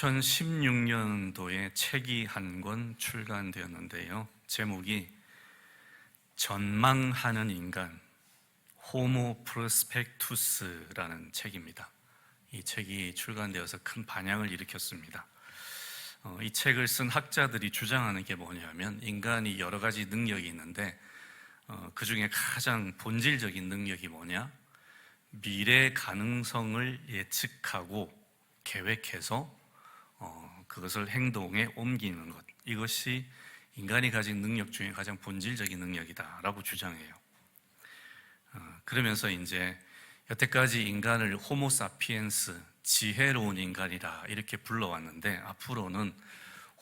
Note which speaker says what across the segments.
Speaker 1: 2016년도에 책이 한 권 출간되었는데요. 제목이 전망하는 인간, 호모 프로스펙투스라는 책입니다. 이 책이 출간되어서 큰 반향을 일으켰습니다. 이 책을 쓴 학자들이 주장하는 게 뭐냐면, 인간이 여러 가지 능력이 있는데 그 중에 가장 본질적인 능력이 뭐냐? 미래 가능성을 예측하고 계획해서 그것을 행동에 옮기는 것, 이것이 인간이 가진 능력 중에 가장 본질적인 능력이다라고 주장해요. 그러면서 이제 여태까지 인간을 호모 사피엔스, 지혜로운 인간이라 이렇게 불러왔는데, 앞으로는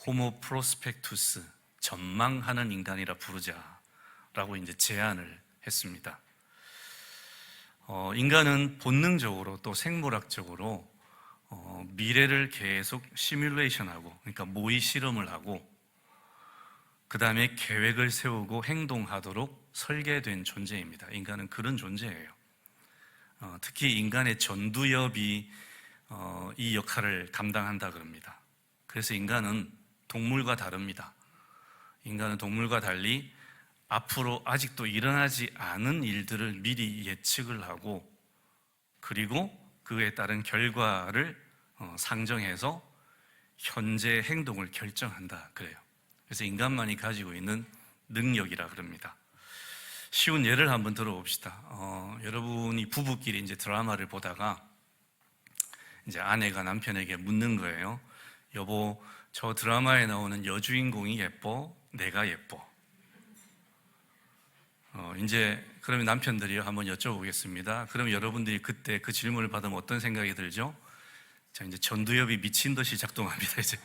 Speaker 1: 호모 프로스펙투스, 전망하는 인간이라 부르자라고 이제 제안을 했습니다. 인간은 본능적으로 또 생물학적으로 미래를 계속 시뮬레이션하고, 그러니까 모의 실험을 하고, 그 다음에 계획을 세우고 행동하도록 설계된 존재입니다. 인간은 그런 존재예요. 특히 인간의 전두엽이 이 역할을 감당한다 그럽니다. 그래서 인간은 동물과 다릅니다. 인간은 동물과 달리 앞으로 아직도 일어나지 않은 일들을 미리 예측을 하고, 그리고 그에 따른 결과를 상정해서 현재 행동을 결정한다 그래요. 그래서 인간만이 가지고 있는 능력이라 그럽니다. 쉬운 예를 한번 들어봅시다. 여러분이 부부끼리 이제 드라마를 보다가 이제 아내가 남편에게 묻는 거예요. 여보, 저 드라마에 나오는 여주인공이 예뻐? 내가 예뻐? 이제 그러면 남편들이 한번 여쭤보겠습니다. 그럼 여러분들이 그때 그 질문을 받으면 어떤 생각이 들죠? 자, 이제 전두엽이 미친 듯이 작동합니다. 이제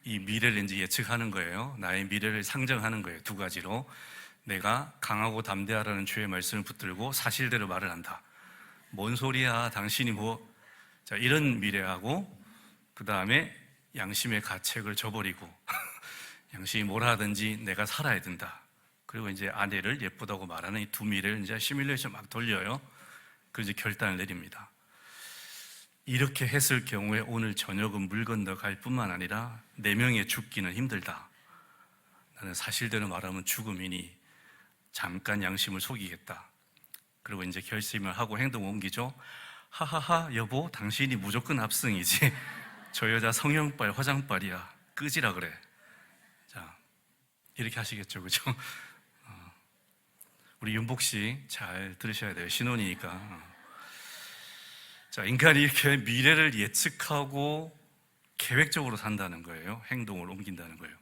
Speaker 1: 이 미래를 이제 예측하는 거예요. 나의 미래를 상정하는 거예요. 두 가지로. 내가 강하고 담대하라는 주의 말씀을 붙들고 사실대로 말을 한다. 뭔 소리야, 당신이 뭐. 자, 이런 미래하고, 그 다음에 양심의 가책을 저버리고 양심이 뭐라 하든지 내가 살아야 된다. 그리고 이제 아내를 예쁘다고 말하는 이 두 미래를 이제 시뮬레이션 막 돌려요. 그래서 이제 결단을 내립니다. 이렇게 했을 경우에 오늘 저녁은 물 건너 갈 뿐만 아니라 4명의 죽기는 힘들다. 나는 사실대로 말하면 죽음이니 잠깐 양심을 속이겠다. 그리고 이제 결심을 하고 행동을 옮기죠. 하하하, 여보, 당신이 무조건 압승이지. 저 여자 성형빨, 화장빨이야. 끄지라 그래. 자, 이렇게 하시겠죠, 그죠? 우리 윤복 씨 잘 들으셔야 돼요. 신혼이니까. 자, 인간이 이렇게 미래를 예측하고 계획적으로 산다는 거예요. 행동을 옮긴다는 거예요.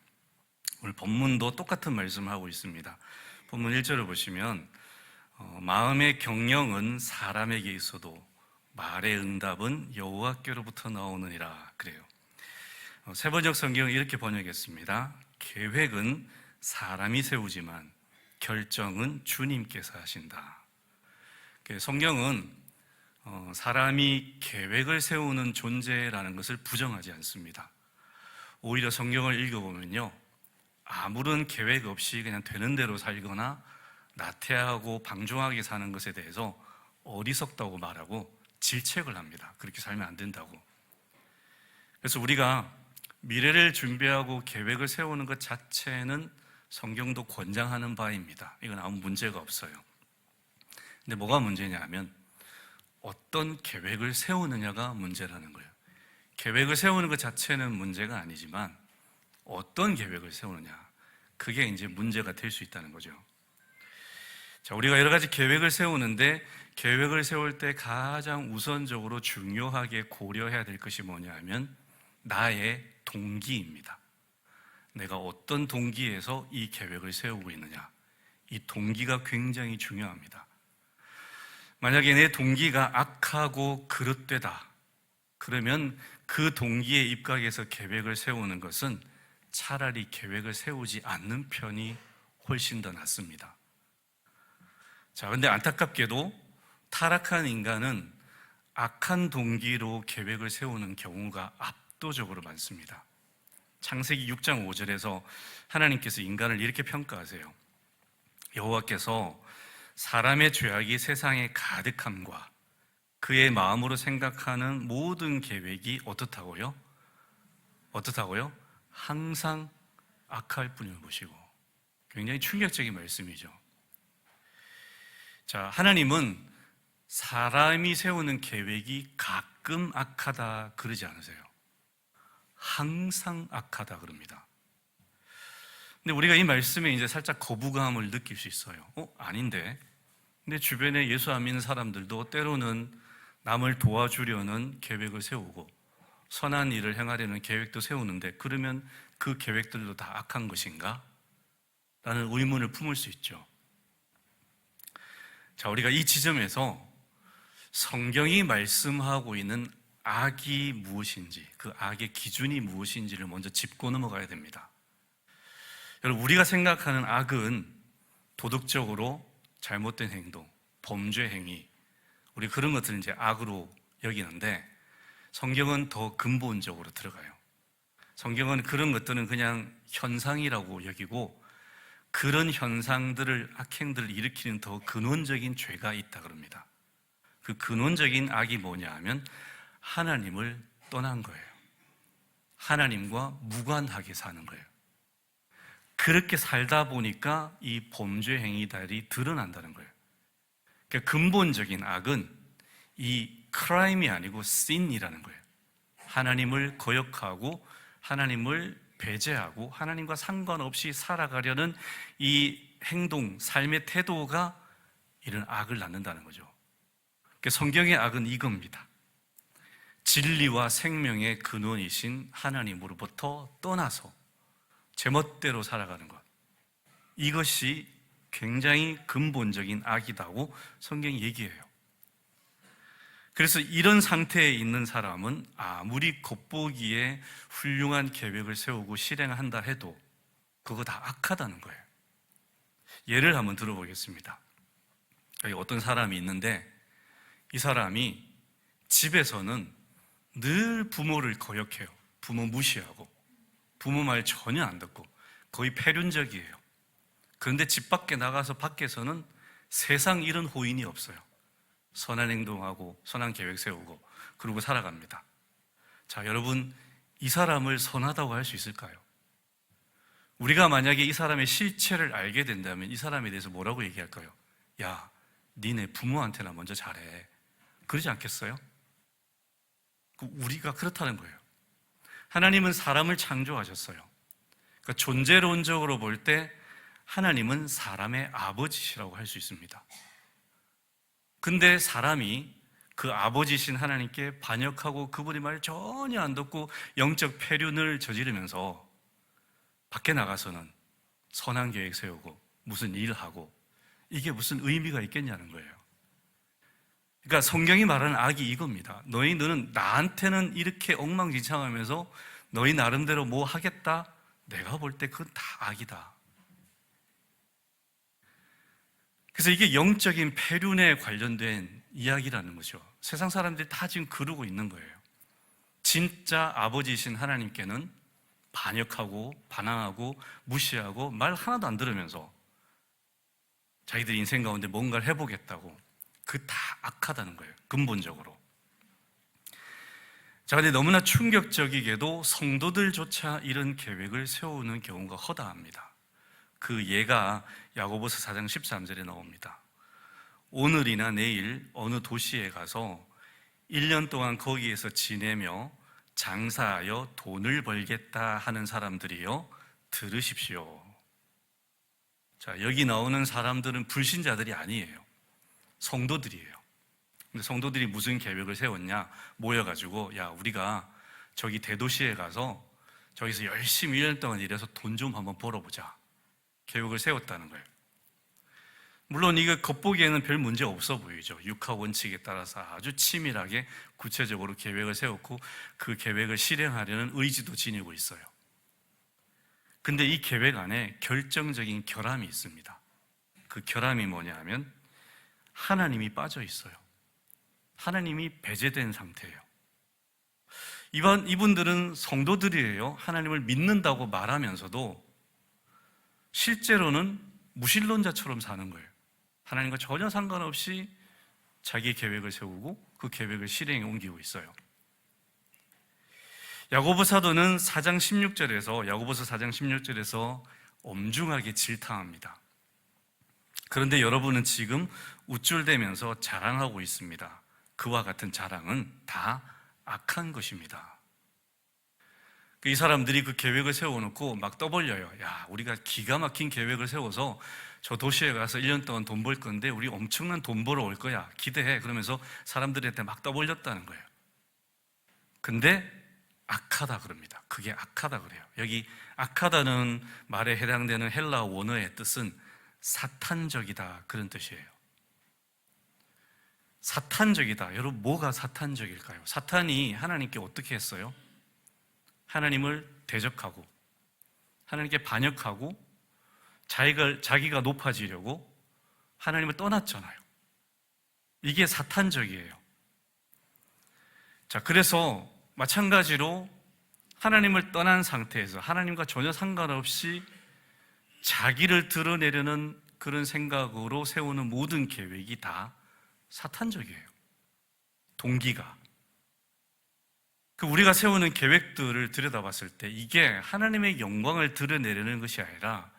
Speaker 1: 오늘 본문도 똑같은 말씀을 하고 있습니다. 본문 1절을 보시면 마음의 경영은 사람에게 있어도 말의 응답은 여호와께로부터 나오느니라 그래요. 세번역 성경은 이렇게 번역했습니다. 계획은 사람이 세우지만 결정은 주님께서 하신다. 성경은 사람이 계획을 세우는 존재라는 것을 부정하지 않습니다. 오히려 성경을 읽어보면요, 아무런 계획 없이 그냥 되는 대로 살거나 나태하고 방종하게 사는 것에 대해서 어리석다고 말하고 질책을 합니다. 그렇게 살면 안 된다고. 그래서 우리가 미래를 준비하고 계획을 세우는 것 자체는 성경도 권장하는 바입니다. 이건 아무 문제가 없어요. 근데 뭐가 문제냐 하면 어떤 계획을 세우느냐가 문제라는 거예요. 계획을 세우는 것 자체는 문제가 아니지만 어떤 계획을 세우느냐, 그게 이제 문제가 될 수 있다는 거죠. 자, 우리가 여러 가지 계획을 세우는데 계획을 세울 때 가장 우선적으로 중요하게 고려해야 될 것이 뭐냐 하면 나의 동기입니다. 내가 어떤 동기에서 이 계획을 세우고 있느냐, 이 동기가 굉장히 중요합니다. 만약에 내 동기가 악하고 그릇되다, 그러면 그 동기에 입각해서 계획을 세우는 것은 차라리 계획을 세우지 않는 편이 훨씬 더 낫습니다. 자, 근데 안타깝게도 타락한 인간은 악한 동기로 계획을 세우는 경우가 압도적으로 많습니다. 창세기 6장 5절에서 하나님께서 인간을 이렇게 평가하세요. 여호와께서 사람의 죄악이 세상에 가득함과 그의 마음으로 생각하는 모든 계획이 어떻다고요? 어떻다고요? 항상 악할 뿐임을 보시고. 굉장히 충격적인 말씀이죠. 자, 하나님은 사람이 세우는 계획이 가끔 악하다 그러지 않으세요. 항상 악하다 그럽니다. 근데 우리가 이 말씀에 이제 살짝 거부감을 느낄 수 있어요. 아닌데. 근데 주변에 예수 안 믿는 사람들도 때로는 남을 도와주려는 계획을 세우고 선한 일을 행하려는 계획도 세우는데, 그러면 그 계획들도 다 악한 것인가? 라는 의문을 품을 수 있죠. 자, 우리가 이 지점에서 성경이 말씀하고 있는 악이 무엇인지, 그 악의 기준이 무엇인지를 먼저 짚고 넘어가야 됩니다. 여러분, 우리가 생각하는 악은 도덕적으로 잘못된 행동, 범죄 행위, 우리 그런 것들을 이제 악으로 여기는데, 성경은 더 근본적으로 들어가요. 성경은 그런 것들은 그냥 현상이라고 여기고, 그런 현상들을, 악행들을 일으키는 더 근원적인 죄가 있다 그럽니다. 그 근원적인 악이 뭐냐 하면 하나님을 떠난 거예요. 하나님과 무관하게 사는 거예요. 그렇게 살다 보니까 이 범죄 행위들이 드러난다는 거예요. 그러니까 근본적인 악은 이 크라임이 아니고 sin이라는 거예요. 하나님을 거역하고 하나님을 배제하고 하나님과 상관없이 살아가려는 이 행동, 삶의 태도가 이런 악을 낳는다는 거죠. 그러니까 성경의 악은 이겁니다. 진리와 생명의 근원이신 하나님으로부터 떠나서 제멋대로 살아가는 것, 이것이 굉장히 근본적인 악이라고 성경이 얘기해요. 그래서 이런 상태에 있는 사람은 아무리 겉보기에 훌륭한 계획을 세우고 실행한다 해도 그거 다 악하다는 거예요. 예를 한번 들어보겠습니다. 여기 어떤 사람이 있는데, 이 사람이 집에서는 늘 부모를 거역해요. 부모 무시하고 부모 말 전혀 안 듣고 거의 폐륜적이에요. 그런데 집 밖에 나가서 밖에서는 세상 이런 호인이 없어요. 선한 행동하고 선한 계획 세우고 그러고 살아갑니다. 자, 여러분, 이 사람을 선하다고 할 수 있을까요? 우리가 만약에 이 사람의 실체를 알게 된다면 이 사람에 대해서 뭐라고 얘기할까요? 야, 니네 부모한테나 먼저 잘해. 그러지 않겠어요? 우리가 그렇다는 거예요. 하나님은 사람을 창조하셨어요. 그러니까 존재론적으로 볼 때 하나님은 사람의 아버지시라고 할 수 있습니다. 근데 사람이 그 아버지신 하나님께 반역하고 그분의 말을 전혀 안 듣고 영적 폐륜을 저지르면서 밖에 나가서는 선한 계획 세우고 무슨 일하고, 이게 무슨 의미가 있겠냐는 거예요. 그러니까 성경이 말하는 악이 이겁니다. 너희는 나한테는 이렇게 엉망진창하면서 너희 나름대로 뭐 하겠다? 내가 볼 때 그건 다 악이다. 그래서 이게 영적인 폐륜에 관련된 이야기라는 거죠. 세상 사람들이 다 지금 그러고 있는 거예요. 진짜 아버지이신 하나님께는 반역하고 반항하고 무시하고 말 하나도 안 들으면서 자기들 인생 가운데 뭔가를 해보겠다고, 그 다 악하다는 거예요, 근본적으로. 자, 근데 너무나 충격적이게도 성도들조차 이런 계획을 세우는 경우가 허다합니다. 그 예가 야고보서 4장 13절에 나옵니다. 오늘이나 내일 어느 도시에 가서 1년 동안 거기에서 지내며 장사하여 돈을 벌겠다 하는 사람들이요, 들으십시오. 자, 여기 나오는 사람들은 불신자들이 아니에요. 성도들이에요. 근데 성도들이 무슨 계획을 세웠냐? 모여가지고, 야, 우리가 저기 대도시에 가서 저기서 열심히 1년 동안 일해서 돈 좀 한번 벌어보자. 계획을 세웠다는 거예요. 물론 이거 겉보기에는 별 문제 없어 보이죠. 육하 원칙에 따라서 아주 치밀하게 구체적으로 계획을 세웠고 그 계획을 실행하려는 의지도 지니고 있어요. 근데 이 계획 안에 결정적인 결함이 있습니다. 그 결함이 뭐냐 하면 하나님이 빠져 있어요. 하나님이 배제된 상태예요. 이분들은 성도들이에요. 하나님을 믿는다고 말하면서도 실제로는 무신론자처럼 사는 거예요. 하나님과 전혀 상관없이 자기의 계획을 세우고 그 계획을 실행에 옮기고 있어요. 야고보 사도는 4장 16절에서 야고보서 4장 16절에서 엄중하게 질타합니다. 그런데 여러분은 지금 우쭐대면서 자랑하고 있습니다. 그와 같은 자랑은 다 악한 것입니다. 이 사람들이 그 계획을 세워놓고 막 떠벌려요. 야, 우리가 기가 막힌 계획을 세워서 저 도시에 가서 1년 동안 돈 벌 건데 우리 엄청난 돈 벌어 올 거야. 기대해. 그러면서 사람들한테 막 떠벌렸다는 거예요. 근데 악하다 그럽니다. 그게 악하다 그래요. 여기 악하다는 말에 해당되는 헬라 원어의 뜻은 사탄적이다, 그런 뜻이에요. 사탄적이다. 여러분, 뭐가 사탄적일까요? 사탄이 하나님께 어떻게 했어요? 하나님을 대적하고 하나님께 반역하고 자기가 높아지려고 하나님을 떠났잖아요. 이게 사탄적이에요. 자, 그래서 마찬가지로 하나님을 떠난 상태에서 하나님과 전혀 상관없이 자기를 드러내려는 그런 생각으로 세우는 모든 계획이 다 사탄적이에요. 동기가. 우리가 세우는 계획들을 들여다봤을 때 이게 하나님의 영광을 드러내려는 것이 아니라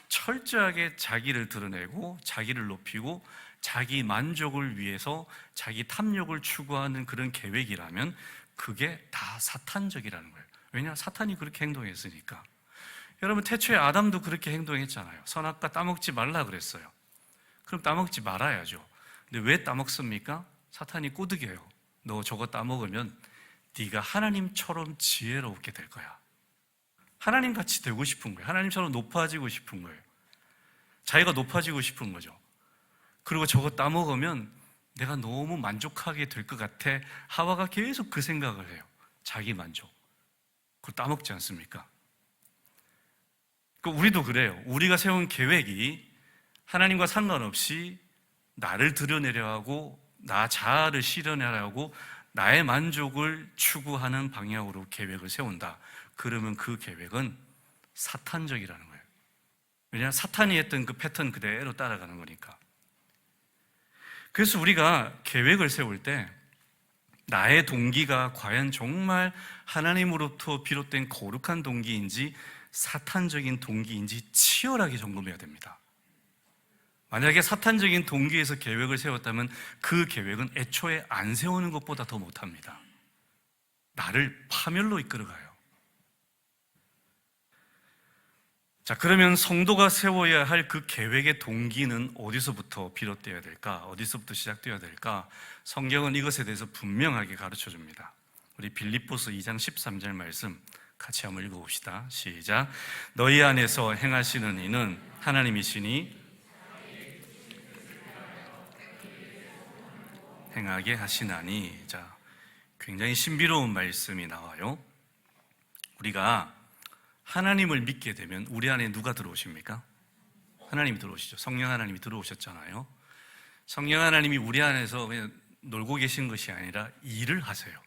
Speaker 1: 철저하게 자기를 드러내고 자기를 높이고 자기 만족을 위해서 자기 탐욕을 추구하는 그런 계획이라면 그게 다 사탄적이라는 거예요. 왜냐? 사탄이 그렇게 행동했으니까. 여러분, 태초에 아담도 그렇게 행동했잖아요. 선악과 따먹지 말라 그랬어요. 그럼 따먹지 말아야죠. 근데 왜 따먹습니까? 사탄이 꼬드겨요. 너 저거 따먹으면 네가 하나님처럼 지혜롭게 될 거야. 하나님같이 되고 싶은 거예요. 하나님처럼 높아지고 싶은 거예요. 자기가 높아지고 싶은 거죠. 그리고 저거 따먹으면 내가 너무 만족하게 될 것 같아. 하와가 계속 그 생각을 해요. 자기 만족. 그걸 따먹지 않습니까? 우리도 그래요. 우리가 세운 계획이 하나님과 상관없이 나를 드러내려 하고 나 자아를 실현하려고 나의 만족을 추구하는 방향으로 계획을 세운다. 그러면 그 계획은 사탄적이라는 거예요. 왜냐하면 사탄이 했던 그 패턴 그대로 따라가는 거니까. 그래서 우리가 계획을 세울 때 나의 동기가 과연 정말 하나님으로부터 비롯된 거룩한 동기인지 사탄적인 동기인지 치열하게 점검해야 됩니다. 만약에 사탄적인 동기에서 계획을 세웠다면 그 계획은 애초에 안 세우는 것보다 더 못합니다. 나를 파멸로 이끌어가요. 자, 그러면 성도가 세워야 할 그 계획의 동기는 어디서부터 비롯되어야 될까? 어디서부터 시작되어야 될까? 성경은 이것에 대해서 분명하게 가르쳐 줍니다. 우리 빌립보서 2장 13절 말씀 같이 한번 읽어봅시다. 시작. 너희 안에서 행하시는 이는 하나님이시니 행하게 하시나니. 자, 굉장히 신비로운 말씀이 나와요. 우리가 하나님을 믿게 되면 우리 안에 누가 들어오십니까? 하나님이 들어오시죠. 성령 하나님이 들어오셨잖아요. 성령 하나님이 우리 안에서 그냥 놀고 계신 것이 아니라 일을 하세요.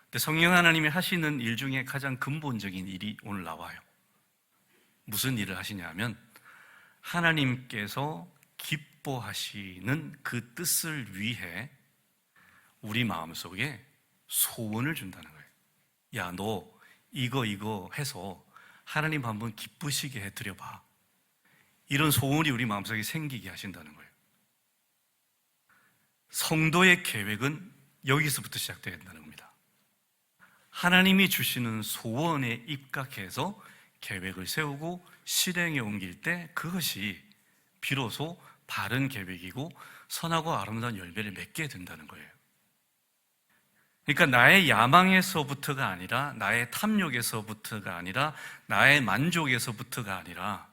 Speaker 1: 근데 성령 하나님이 하시는 일 중에 가장 근본적인 일이 오늘 나와요. 무슨 일을 하시냐면 하나님께서 기뻐하시는 그 뜻을 위해 우리 마음속에 소원을 준다는 거예요. 야, 너 이거 해서 하나님 한번 기쁘시게 해드려봐. 이런 소원이 우리 마음속에 생기게 하신다는 거예요. 성도의 계획은 여기서부터 시작되어야 된다는 겁니다. 하나님이 주시는 소원에 입각해서 계획을 세우고 실행에 옮길 때 그것이 비로소 바른 계획이고 선하고 아름다운 열매를 맺게 된다는 거예요. 그러니까 나의 야망에서부터가 아니라 나의 탐욕에서부터가 아니라 나의 만족에서부터가 아니라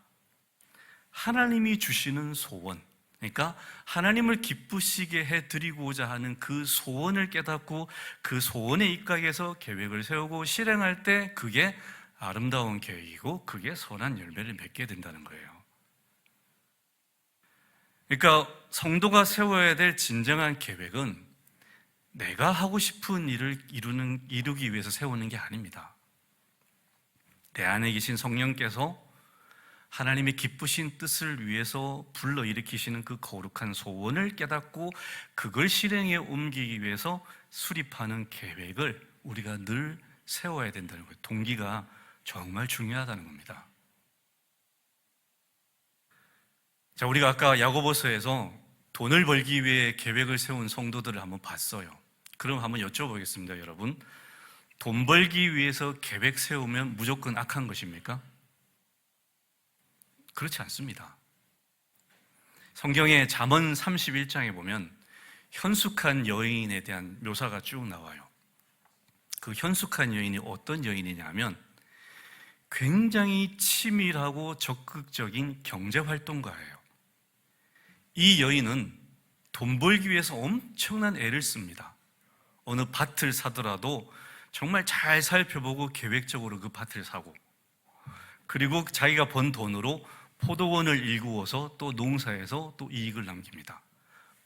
Speaker 1: 하나님이 주시는 소원, 그러니까 하나님을 기쁘시게 해드리고자 하는 그 소원을 깨닫고 그 소원에 입각해서 계획을 세우고 실행할 때 그게 아름다운 계획이고 그게 선한 열매를 맺게 된다는 거예요. 그러니까 성도가 세워야 될 진정한 계획은 내가 하고 싶은 일을 이루기 위해서 세우는 게 아닙니다. 내 안에 계신 성령께서 하나님의 기쁘신 뜻을 위해서 불러일으키시는 그 거룩한 소원을 깨닫고 그걸 실행에 옮기기 위해서 수립하는 계획을 우리가 늘 세워야 된다는 거예요. 동기가 정말 중요하다는 겁니다. 자, 우리가 아까 야고보서에서 돈을 벌기 위해 계획을 세운 성도들을 한번 봤어요. 그럼 한번 여쭤보겠습니다, 여러분. 돈 벌기 위해서 계획 세우면 무조건 악한 것입니까? 그렇지 않습니다. 성경의 잠언 31장에 보면 현숙한 여인에 대한 묘사가 쭉 나와요. 그 현숙한 여인이 어떤 여인이냐면 굉장히 치밀하고 적극적인 경제활동가예요. 이 여인은 돈 벌기 위해서 엄청난 애를 씁니다. 어느 밭을 사더라도 정말 잘 살펴보고 계획적으로 그 밭을 사고, 그리고 자기가 번 돈으로 포도원을 일구어서 또 농사에서 또 이익을 남깁니다.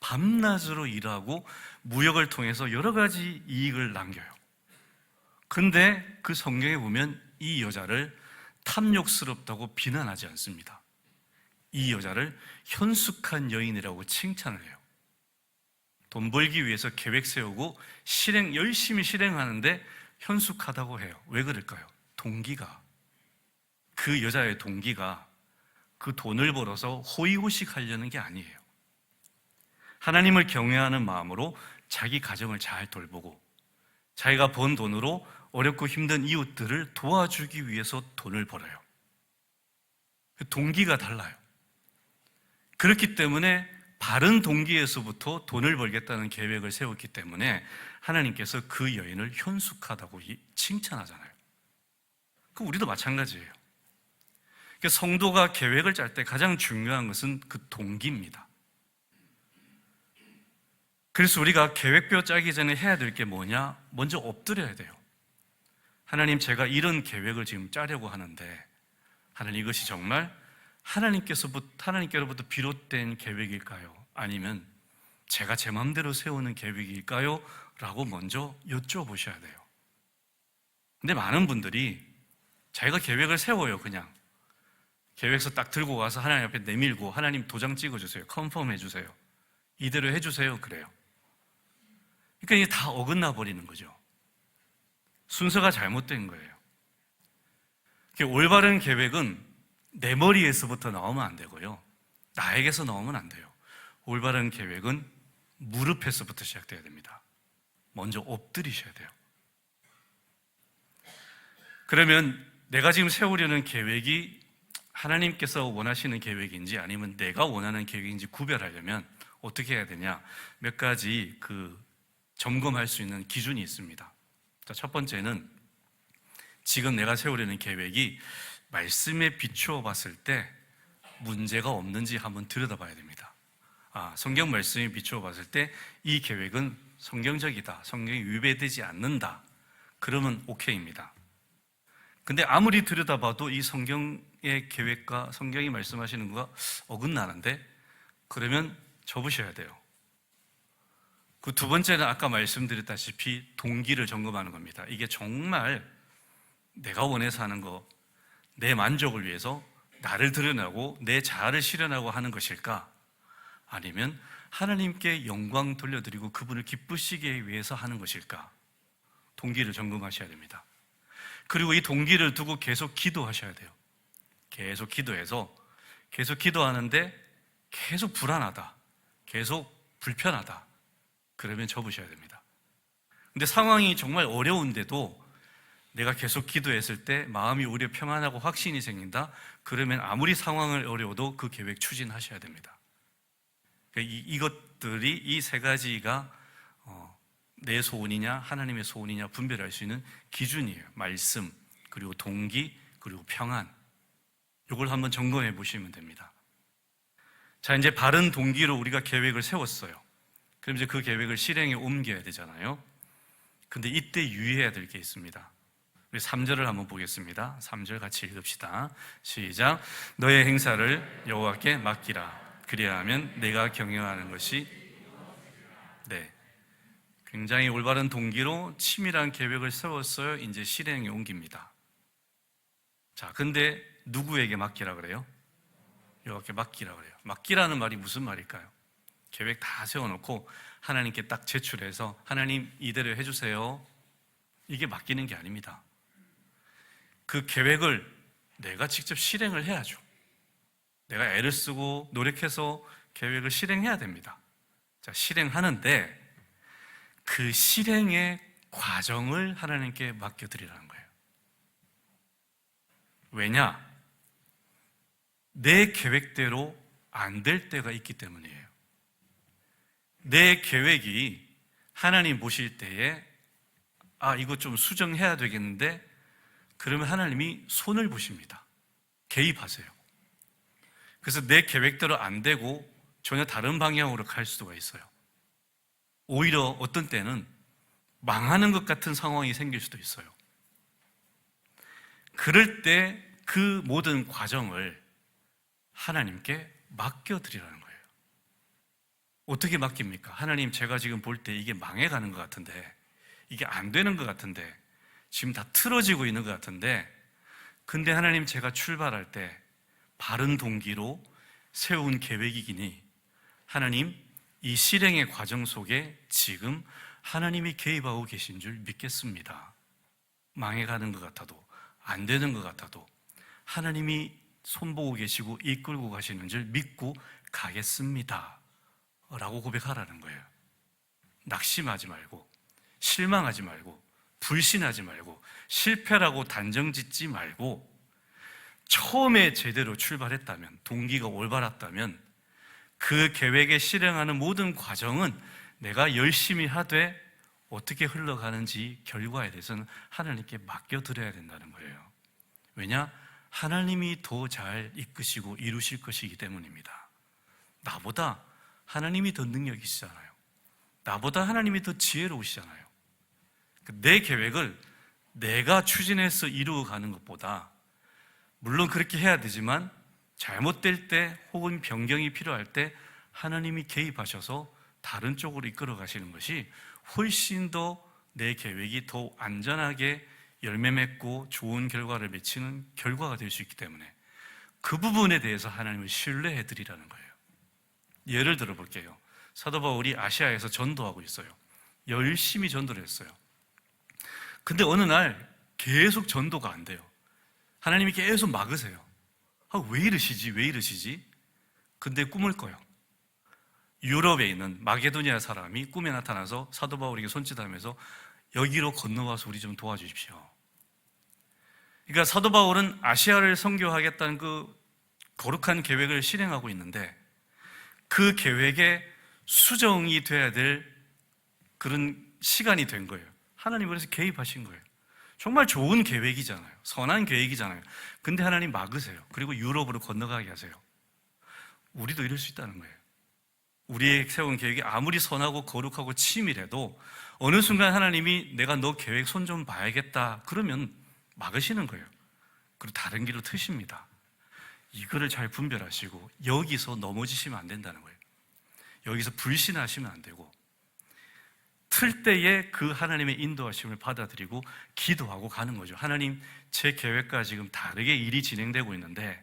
Speaker 1: 밤낮으로 일하고 무역을 통해서 여러 가지 이익을 남겨요. 근데 그 성경에 보면 이 여자를 탐욕스럽다고 비난하지 않습니다. 이 여자를 현숙한 여인이라고 칭찬을 해요. 돈 벌기 위해서 계획 세우고 열심히 실행하는데 현숙하다고 해요. 왜 그럴까요? 그 여자의 동기가 그 돈을 벌어서 호의호식 하려는 게 아니에요. 하나님을 경외하는 마음으로 자기 가정을 잘 돌보고 자기가 번 돈으로 어렵고 힘든 이웃들을 도와주기 위해서 돈을 벌어요. 동기가 달라요. 그렇기 때문에 바른 동기에서부터 돈을 벌겠다는 계획을 세웠기 때문에 하나님께서 그 여인을 현숙하다고 칭찬하잖아요. 그럼 우리도 마찬가지예요. 성도가 계획을 짤 때 가장 중요한 것은 그 동기입니다. 그래서 우리가 계획표 짜기 전에 해야 될 게 뭐냐? 먼저 엎드려야 돼요. 하나님, 제가 이런 계획을 지금 짜려고 하는데 하나님, 이것이 정말 하나님께로부터 비롯된 계획일까요? 아니면 제가 제 마음대로 세우는 계획일까요? 라고 먼저 여쭤보셔야 돼요. 근데 많은 분들이 자기가 계획을 세워요. 그냥 계획서 딱 들고 와서 하나님 앞에 내밀고, 하나님 도장 찍어주세요, 컨펌 해주세요, 이대로 해주세요, 그래요. 그러니까 이게 다 어긋나 버리는 거죠. 순서가 잘못된 거예요. 올바른 계획은 내 머리에서부터 나오면 안 되고요, 나에게서 나오면 안 돼요. 올바른 계획은 무릎에서부터 시작돼야 됩니다. 먼저 엎드리셔야 돼요. 그러면 내가 지금 세우려는 계획이 하나님께서 원하시는 계획인지 아니면 내가 원하는 계획인지 구별하려면 어떻게 해야 되냐? 몇 가지 점검할 수 있는 기준이 있습니다. 첫 번째는 지금 내가 세우려는 계획이 말씀에 비추어 봤을 때 문제가 없는지 한번 들여다봐야 됩니다. 성경 말씀에 비추어 봤을 때 이 계획은 성경적이다, 성경이 위배되지 않는다, 그러면 오케이입니다. 근데 아무리 들여다봐도 이 성경의 계획과 성경이 말씀하시는 거가 어긋나는데, 그러면 접으셔야 돼요. 그 두 번째는 아까 말씀드렸다시피 동기를 점검하는 겁니다. 이게 정말 내가 원해서 하는 거, 내 만족을 위해서 나를 드러내고 내 자아를 실현하고 하는 것일까? 아니면 하나님께 영광 돌려드리고 그분을 기쁘시게 위해서 하는 것일까? 동기를 점검하셔야 됩니다. 그리고 이 동기를 두고 계속 기도하셔야 돼요. 계속 기도해서 계속 기도하는데 계속 불안하다, 계속 불편하다, 그러면 접으셔야 됩니다. 근데 상황이 정말 어려운데도 내가 계속 기도했을 때 마음이 오히려 평안하고 확신이 생긴다, 그러면 아무리 상황을 어려워도 그 계획 추진하셔야 됩니다. 이것들이, 이 세 가지가 내 소원이냐 하나님의 소원이냐 분별할 수 있는 기준이에요. 말씀, 그리고 동기, 그리고 평안. 이걸 한번 점검해 보시면 됩니다. 자, 이제 바른 동기로 우리가 계획을 세웠어요. 그럼 이제 그 계획을 실행에 옮겨야 되잖아요. 근데 이때 유의해야 될 게 있습니다. 우리 3절을 한번 보겠습니다. 3절 같이 읽읍시다. 시작. 너의 행사를 여호와께 맡기라. 그리하면 내가 경영하는 것이, 네, 굉장히 올바른 동기로 치밀한 계획을 세웠어요. 이제 실행에 옮깁니다. 자, 근데 누구에게 맡기라 그래요? 여호와께 맡기라 그래요. 맡기라는 말이 무슨 말일까요? 계획 다 세워놓고 하나님께 딱 제출해서 하나님 이대로 해주세요, 이게 맡기는 게 아닙니다. 그 계획을 내가 직접 실행을 해야죠. 내가 애를 쓰고 노력해서 계획을 실행해야 됩니다. 자, 실행하는데 그 실행의 과정을 하나님께 맡겨드리라는 거예요. 왜냐? 내 계획대로 안 될 때가 있기 때문이에요. 내 계획이 하나님 보실 때에 이거 좀 수정해야 되겠는데, 그러면 하나님이 손을 보십니다. 개입하세요. 그래서 내 계획대로 안 되고 전혀 다른 방향으로 갈 수가 있어요. 오히려 어떤 때는 망하는 것 같은 상황이 생길 수도 있어요. 그럴 때 그 모든 과정을 하나님께 맡겨드리라는 거예요. 어떻게 맡깁니까? 하나님, 제가 지금 볼 때 이게 망해가는 것 같은데, 이게 안 되는 것 같은데, 지금 다 틀어지고 있는 것 같은데, 근데 하나님, 제가 출발할 때 바른 동기로 세운 계획이기니 하나님, 이 실행의 과정 속에 지금 하나님이 개입하고 계신 줄 믿겠습니다. 망해가는 것 같아도, 안 되는 것 같아도 하나님이 손보고 계시고 이끌고 가시는 줄 믿고 가겠습니다 라고 고백하라는 거예요. 낙심하지 말고, 실망하지 말고, 불신하지 말고, 실패라고 단정짓지 말고, 처음에 제대로 출발했다면, 동기가 올바랐다면 그 계획에 실행하는 모든 과정은 내가 열심히 하되 어떻게 흘러가는지 결과에 대해서는 하나님께 맡겨드려야 된다는 거예요. 왜냐? 하나님이 더 잘 이끄시고 이루실 것이기 때문입니다. 나보다 하나님이 더 능력이시잖아요. 나보다 하나님이 더 지혜로우시잖아요. 내 계획을 내가 추진해서 이루어가는 것보다, 물론 그렇게 해야 되지만 잘못될 때 혹은 변경이 필요할 때 하나님이 개입하셔서 다른 쪽으로 이끌어 가시는 것이 훨씬 더 내 계획이 더 안전하게 열매 맺고 좋은 결과를 맺히는 결과가 될 수 있기 때문에 그 부분에 대해서 하나님을 신뢰해 드리라는 거예요. 예를 들어 볼게요. 사도 바울이 아시아에서 전도하고 있어요. 열심히 전도를 했어요. 근데 어느 날 계속 전도가 안 돼요. 하나님이 계속 막으세요. 왜 이러시지? 왜 이러시지? 근데 꿈을 꿔요. 유럽에 있는 마게도니아 사람이 꿈에 나타나서 사도 바울에게 손짓하면서 여기로 건너와서 우리 좀 도와주십시오. 그러니까 사도 바울은 아시아를 선교하겠다는 그 거룩한 계획을 실행하고 있는데 그 계획에 수정이 돼야 될 그런 시간이 된 거예요. 하나님 그래서 개입하신 거예요. 정말 좋은 계획이잖아요. 선한 계획이잖아요. 근데 하나님 막으세요. 그리고 유럽으로 건너가게 하세요. 우리도 이럴 수 있다는 거예요. 우리의 세운 계획이 아무리 선하고 거룩하고 치밀해도 어느 순간 하나님이 내가 너 계획 손 좀 봐야겠다 그러면 막으시는 거예요. 그리고 다른 길로 트십니다. 이거를 잘 분별하시고 여기서 넘어지시면 안 된다는 거예요. 여기서 불신하시면 안 되고 틀 때에 그 하나님의 인도하심을 받아들이고 기도하고 가는 거죠. 하나님, 제 계획과 지금 다르게 일이 진행되고 있는데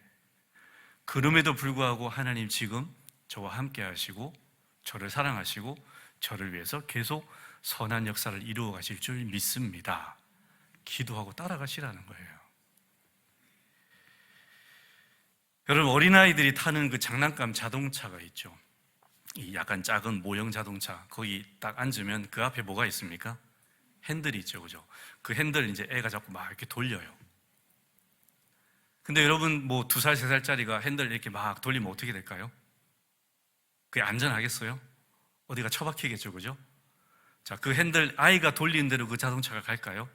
Speaker 1: 그럼에도 불구하고 하나님 지금 저와 함께 하시고 저를 사랑하시고 저를 위해서 계속 선한 역사를 이루어 가실 줄 믿습니다. 기도하고 따라가시라는 거예요. 여러분, 어린아이들이 타는 그 장난감 자동차가 있죠. 이 약간 작은 모형 자동차, 거기 딱 앉으면 그 앞에 뭐가 있습니까? 핸들이 있죠, 그죠? 그 핸들 이제 애가 자꾸 막 이렇게 돌려요. 근데 여러분, 뭐 2살, 3살짜리가 핸들 이렇게 막 돌리면 어떻게 될까요? 그게 안전하겠어요? 어디가 처박히겠죠, 그죠? 자, 그 핸들, 아이가 돌리는 대로 그 자동차가 갈까요?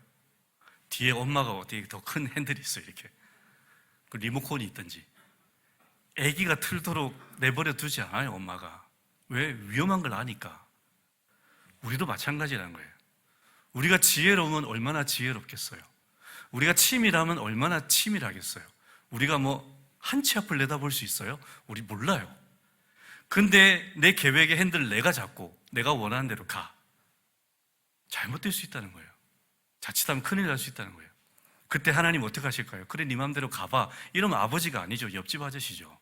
Speaker 1: 뒤에 엄마가 어떻게 더 큰 핸들이 있어요, 이렇게. 그 리모컨이 있든지. 아기가 틀도록 내버려 두지 않아요, 엄마가. 왜? 위험한 걸 아니까. 우리도 마찬가지라는 거예요. 우리가 지혜로우면 얼마나 지혜롭겠어요. 우리가 치밀하면 얼마나 치밀하겠어요. 우리가 뭐 한 치 앞을 내다볼 수 있어요? 우리 몰라요. 근데 내 계획의 핸들을 내가 잡고 내가 원하는 대로 가. 잘못될 수 있다는 거예요. 자칫하면 큰일 날 수 있다는 거예요. 그때 하나님 어떻게 하실까요? 그래, 네 맘대로 가봐. 이러면 아버지가 아니죠. 옆집 아저씨죠.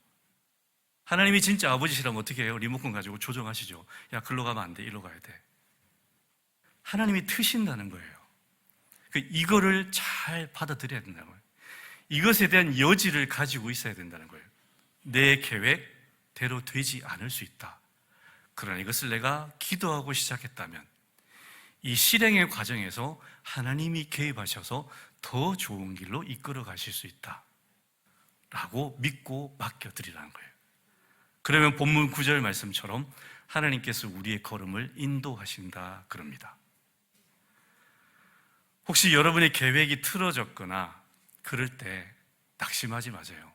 Speaker 1: 하나님이 진짜 아버지시라면 어떻게 해요? 리모컨 가지고 조정하시죠. 야, 글로 가면 안 돼. 이리로 가야 돼. 하나님이 트신다는 거예요. 이거를 잘 받아들여야 된다는 거예요. 이것에 대한 여지를 가지고 있어야 된다는 거예요. 내 계획대로 되지 않을 수 있다. 그러나 이것을 내가 기도하고 시작했다면 이 실행의 과정에서 하나님이 개입하셔서 더 좋은 길로 이끌어 가실 수 있다 라고 믿고 맡겨드리라는 거예요. 그러면 본문 9절 말씀처럼 하나님께서 우리의 걸음을 인도하신다 그럽니다. 혹시 여러분의 계획이 틀어졌거나 그럴 때 낙심하지 마세요.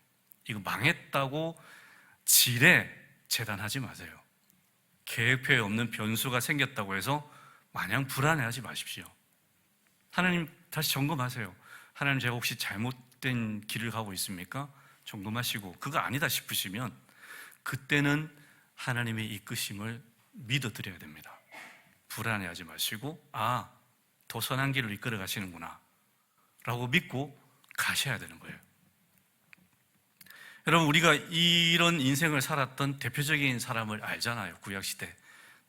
Speaker 1: 이거 망했다고 지레 재단하지 마세요. 계획표에 없는 변수가 생겼다고 해서 마냥 불안해하지 마십시오. 하나님 다시 점검하세요. 하나님, 제가 혹시 잘못된 길을 가고 있습니까? 점검하시고 그거 아니다 싶으시면 그때는 하나님의 이끄심을 믿어드려야 됩니다. 불안해하지 마시고 더 선한 길로 이끌어 가시는구나 라고 믿고 가셔야 되는 거예요. 여러분, 우리가 이런 인생을 살았던 대표적인 사람을 알잖아요. 구약시대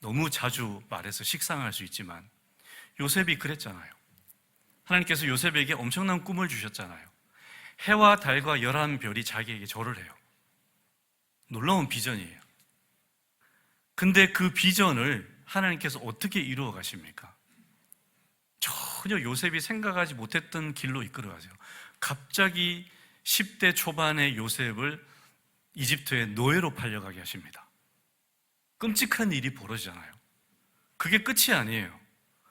Speaker 1: 너무 자주 말해서 식상할 수 있지만 요셉이 그랬잖아요. 하나님께서 요셉에게 엄청난 꿈을 주셨잖아요. 해와 달과 11별이 자기에게 절을 해요. 놀라운 비전이에요. 근데 그 비전을 하나님께서 어떻게 이루어 가십니까? 전혀 요셉이 생각하지 못했던 길로 이끌어 가세요. 갑자기 10대 초반의 요셉을 이집트의 노예로 팔려가게 하십니다. 끔찍한 일이 벌어지잖아요. 그게 끝이 아니에요.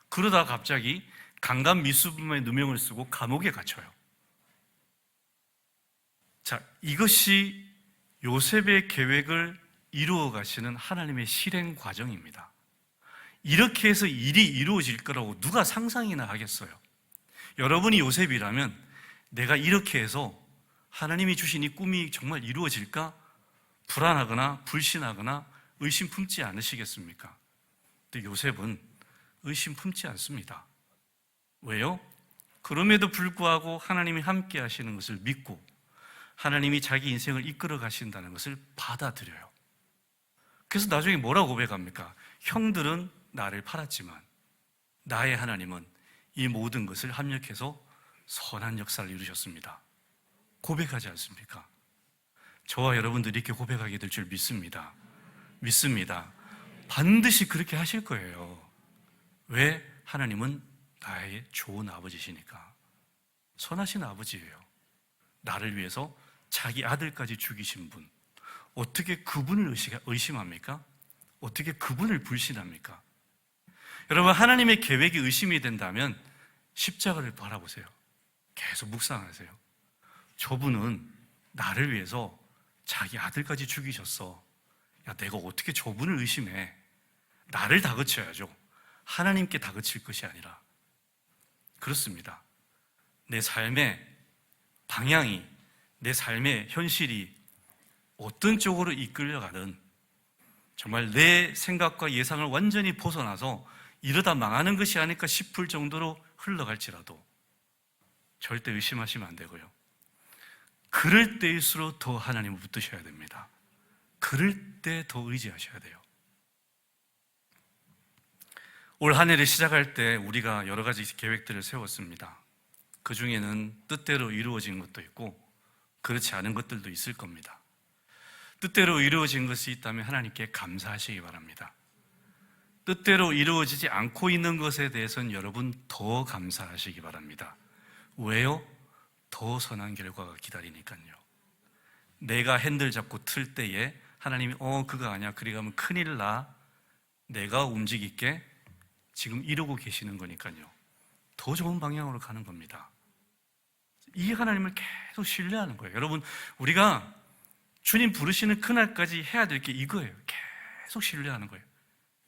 Speaker 1: 그러다 갑자기 강간 미수범의 누명을 쓰고 감옥에 갇혀요. 자, 이것이 요셉의 계획을 이루어 가시는 하나님의 실행 과정입니다. 이렇게 해서 일이 이루어질 거라고 누가 상상이나 하겠어요? 여러분이 요셉이라면 내가 이렇게 해서 하나님이 주신 이 꿈이 정말 이루어질까? 불안하거나 불신하거나 의심 품지 않으시겠습니까? 근데 요셉은 의심 품지 않습니다. 왜요? 그럼에도 불구하고 하나님이 함께 하시는 것을 믿고 하나님이 자기 인생을 이끌어 가신다는 것을 받아들여요. 그래서 나중에 뭐라고 고백합니까? 형들은 나를 팔았지만 나의 하나님은 이 모든 것을 합력해서 선한 역사를 이루셨습니다. 고백하지 않습니까? 저와 여러분들이 이렇게 고백하게 될 줄 믿습니다. 믿습니다. 반드시 그렇게 하실 거예요. 왜? 하나님은 나의 좋은 아버지시니까. 선하신 아버지예요. 나를 위해서 자기 아들까지 죽이신 분, 어떻게 그분을 의심합니까? 어떻게 그분을 불신합니까? 여러분, 하나님의 계획이 의심이 된다면 십자가를 바라보세요. 계속 묵상하세요. 저분은 나를 위해서 자기 아들까지 죽이셨어. 야, 내가 어떻게 저분을 의심해? 나를 다그쳐야죠. 하나님께 다그칠 것이 아니라. 그렇습니다. 내 삶의 방향이, 내 삶의 현실이 어떤 쪽으로 이끌려가든 정말 내 생각과 예상을 완전히 벗어나서 이러다 망하는 것이 아닐까 싶을 정도로 흘러갈지라도 절대 의심하시면 안 되고요. 그럴 때일수록 더 하나님을 붙드셔야 됩니다. 그럴 때 더 의지하셔야 돼요. 올 한 해를 시작할 때 우리가 여러 가지 계획들을 세웠습니다. 그 중에는 뜻대로 이루어진 것도 있고 그렇지 않은 것들도 있을 겁니다. 뜻대로 이루어진 것이 있다면 하나님께 감사하시기 바랍니다. 뜻대로 이루어지지 않고 있는 것에 대해서는 여러분 더 감사하시기 바랍니다. 왜요? 더 선한 결과가 기다리니까요. 내가 핸들 잡고 틀 때에 하나님이 그거 아니야, 그리 가면 큰일 나, 내가 움직일게, 지금 이러고 계시는 거니까요. 더 좋은 방향으로 가는 겁니다. 이 하나님을 계속 신뢰하는 거예요. 여러분, 우리가 주님 부르시는 그날까지 해야 될 게 이거예요. 계속 신뢰하는 거예요.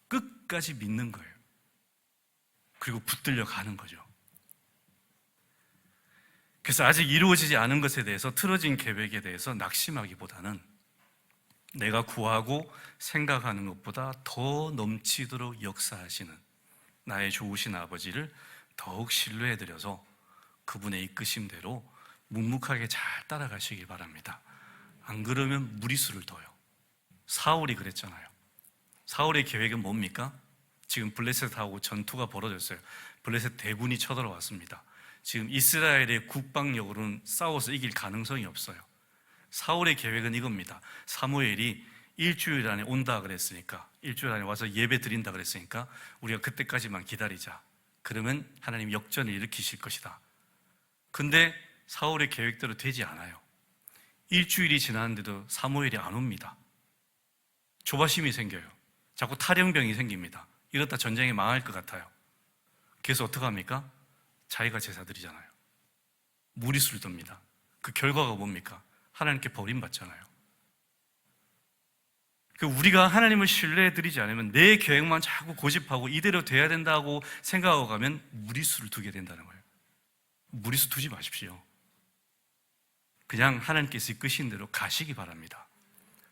Speaker 1: 끝까지 믿는 거예요. 그리고 붙들려 가는 거죠. 그래서 아직 이루어지지 않은 것에 대해서, 틀어진 계획에 대해서 낙심하기보다는 내가 구하고 생각하는 것보다 더 넘치도록 역사하시는 나의 좋으신 아버지를 더욱 신뢰해드려서 그분의 이끄심대로 묵묵하게 잘 따라가시기 바랍니다. 안 그러면 무리수를 둬요. 사울이 그랬잖아요. 사울의 계획은 뭡니까? 지금 블레셋하고 전투가 벌어졌어요. 블레셋 대군이 쳐들어왔습니다. 지금 이스라엘의 국방력으로는 싸워서 이길 가능성이 없어요. 사울의 계획은 이겁니다. 사무엘이 일주일 안에 온다 그랬으니까, 일주일 안에 와서 예배 드린다 그랬으니까 우리가 그때까지만 기다리자. 그러면 하나님 역전을 일으키실 것이다. 근데 사울의 계획대로 되지 않아요. 일주일이 지났는데도 사무엘이 안 옵니다. 조바심이 생겨요. 자꾸 탈영병이 생깁니다. 이러다 전쟁이 망할 것 같아요. 그래서 어떡합니까? 자기가 제사드리잖아요. 무리수를 둡니다. 그 결과가 뭡니까? 하나님께 버림받잖아요. 우리가 하나님을 신뢰해드리지 않으면 내 계획만 자꾸 고집하고 이대로 돼야 된다고 생각하고 가면 무리수를 두게 된다는 거예요. 무리수 두지 마십시오. 그냥 하나님께서 이끄신 대로 가시기 바랍니다.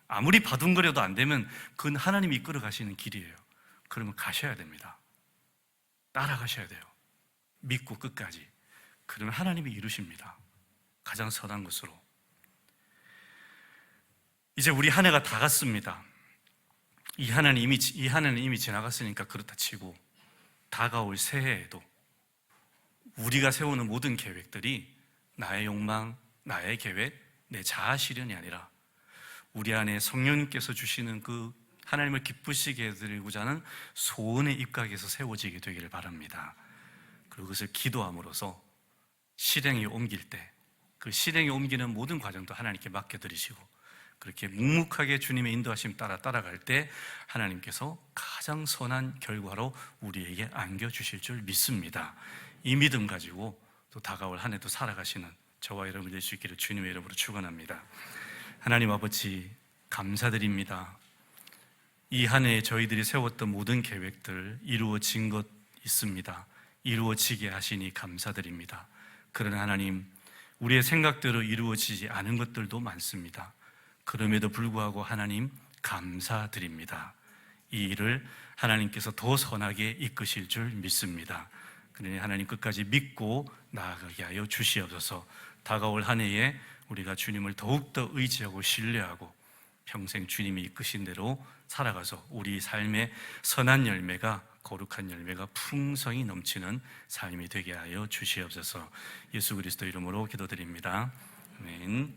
Speaker 1: 아무리 바둥거려도 안 되면 그건 하나님이 이끌어 가시는 길이에요. 그러면 가셔야 됩니다. 따라가셔야 돼요. 믿고 끝까지. 그러면 하나님이 이루십니다. 가장 선한 것으로. 이제 우리 한 해가 다 갔습니다. 이 한 해는 이미 지나갔으니까 그렇다 치고 다가올 새해에도 우리가 세우는 모든 계획들이 나의 욕망, 나의 계획, 내 자아 실현이 아니라 우리 안에 성령님께서 주시는 그 하나님을 기쁘시게 해드리고자 하는 소원의 입각에서 세워지게 되기를 바랍니다. 그리고 그것을 기도함으로써 실행에 옮길 때 그 실행에 옮기는 모든 과정도 하나님께 맡겨드리시고 그렇게 묵묵하게 주님의 인도하심 따라 따라갈 때 하나님께서 가장 선한 결과로 우리에게 안겨주실 줄 믿습니다. 이 믿음 가지고 또 다가올 한 해도 살아가시는 저와 여러분 될 수 있기를 주님의 이름으로 축원합니다. 하나님 아버지 감사드립니다. 이 한 해 저희들이 세웠던 모든 계획들 이루어진 것 있습니다. 이루어지게 하시니 감사드립니다. 그러나 하나님 우리의 생각대로 이루어지지 않은 것들도 많습니다. 그럼에도 불구하고 하나님 감사드립니다. 이 일을 하나님께서 더 선하게 이끄실 줄 믿습니다. 그러니 하나님 끝까지 믿고 나아가게 하여 주시옵소서. 다가올 한 해에 우리가 주님을 더욱더 의지하고 신뢰하고 평생 주님이 이끄신 대로 살아가서 우리 삶의 선한 열매가 거룩한 열매가 풍성히 넘치는 삶이 되게 하여 주시옵소서. 예수 그리스도 이름으로 기도드립니다. 아멘.